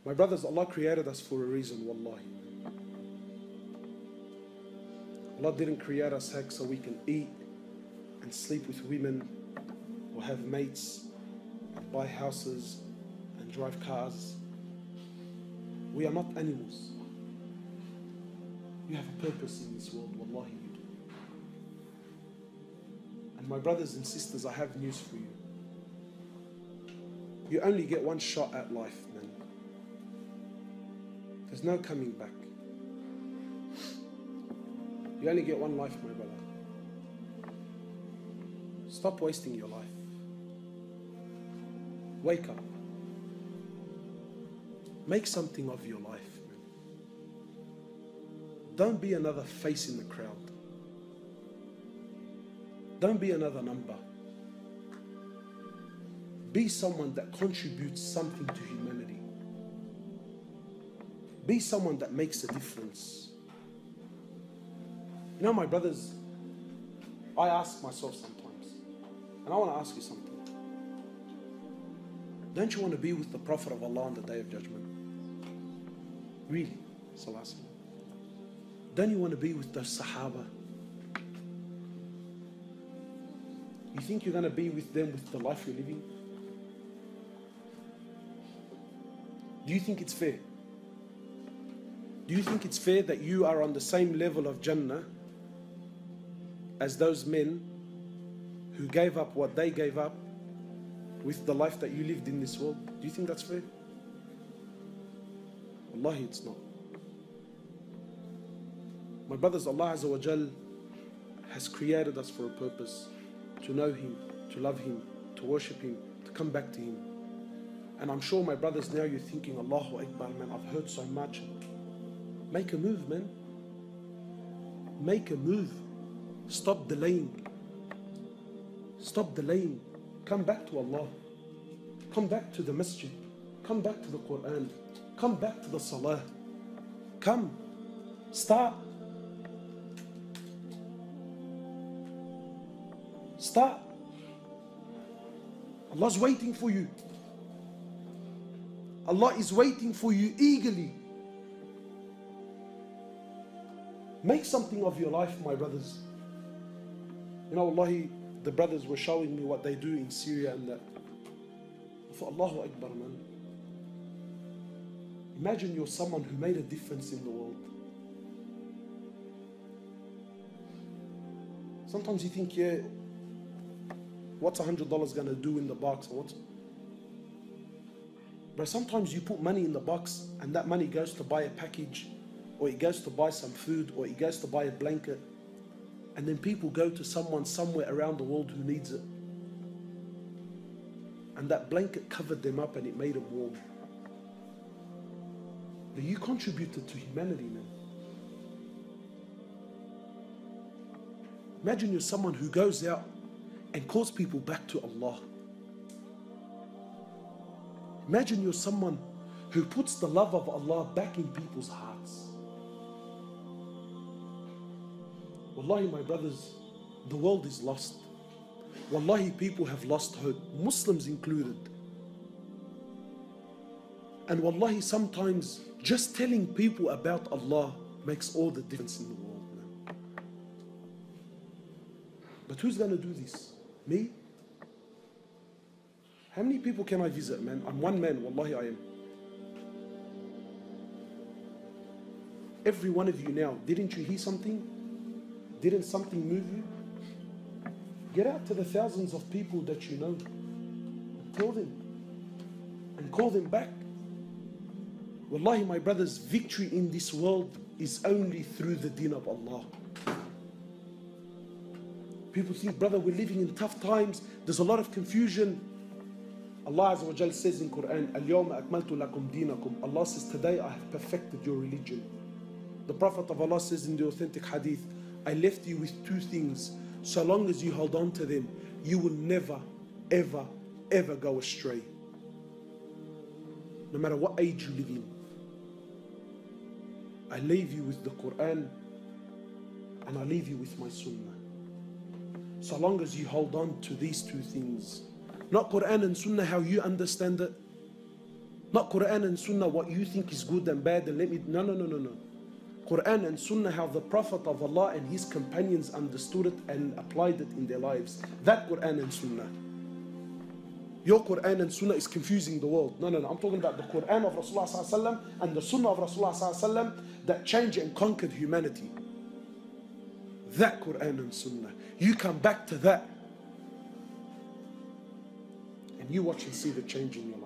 My brothers, Allah created us for a reason, wallahi. Allah didn't create us heck so we can eat and sleep with women or have mates and buy houses and drive cars. We are not animals. You have a purpose in this world, wallahi you do. And my brothers and sisters, I have news for you. You only get one shot at life, man. There's no coming back. You only get one life, my brother. Stop wasting your life. Wake up. Make something of your life. Don't be another face in the crowd. Don't be another number. Be someone that contributes something to humanity. Be someone that makes a difference. You know, my brothers, I ask myself sometimes, and I want to ask you something. Don't you want to be with the Prophet of Allah on the Day of Judgment? Really? Sallallahu Alaihi Wasallam. Don't you want to be with the Sahaba? You think you're going to be with them with the life you're living? Do you think it's fair? Do you think it's fair that you are on the same level of Jannah as those men who gave up what they gave up with the life that you lived in this world? Do you think that's fair? Wallahi, it's not. My brothers, Allah Azza wa Jal has created us for a purpose, to know Him, to love Him, to worship Him, to come back to Him. And I'm sure, my brothers, now you're thinking, Allahu Akbar, man, I've heard so much. Make a move, man. Make a move. Stop delaying. Stop delaying. Come back to Allah. Come back to the masjid. Come back to the Quran. Come back to the salah. Come. Start. Start. Allah's waiting for you. Allah is waiting for you eagerly. Make something of your life, my brothers. You know, Wallahi, the brothers were showing me what they do in Syria and that. I thought, Allahu Akbar, man. Imagine you're someone who made a difference in the world. Sometimes you think, yeah, what's $100 going to do in the box? Or what? But sometimes you put money in the box and that money goes to buy a package, or it goes to buy some food, or it goes to buy a blanket. And then people go to someone somewhere around the world who needs it. And that blanket covered them up and it made them warm. But you contributed to humanity, man. Imagine you're someone who goes out and calls people back to Allah. Imagine you're someone who puts the love of Allah back in people's hearts. Wallahi, my brothers, the world is lost. Wallahi, people have lost hope, Muslims included. And wallahi, sometimes just telling people about Allah makes all the difference in the world, man. But who's going to do this? Me? How many people can I visit, man? I'm one man, wallahi I am. Every one of you now, didn't you hear something? Didn't something move you? Get out to the thousands of people that you know and tell them and call them back. Wallahi, my brothers, victory in this world is only through the deen of Allah. People think, brother, we're living in tough times. There's a lot of confusion. Allah Azza wa Jal says in Quran, Al-Yawma akmaltu lakum dinakum. Allah says, today I have perfected your religion. The Prophet of Allah says in the authentic hadith, I left you with two things. So long as you hold on to them, you will never, ever, ever go astray. No matter what age you live in. I leave you with the Quran and I leave you with my Sunnah. So long as you hold on to these two things. Not Quran and Sunnah how you understand it. Not Quran and Sunnah, what you think is good and bad, and let me, no. Quran and Sunnah, how the Prophet of Allah and his companions understood it and applied it in their lives. That Quran and Sunnah. Your Quran and Sunnah is confusing the world. No. I'm talking about the Quran of Rasulullah sallallahu alaihi wasallam and the Sunnah of Rasulullah sallallahu alaihi wasallam that changed and conquered humanity. That Quran and Sunnah. You come back to that and you watch and see the change in your life.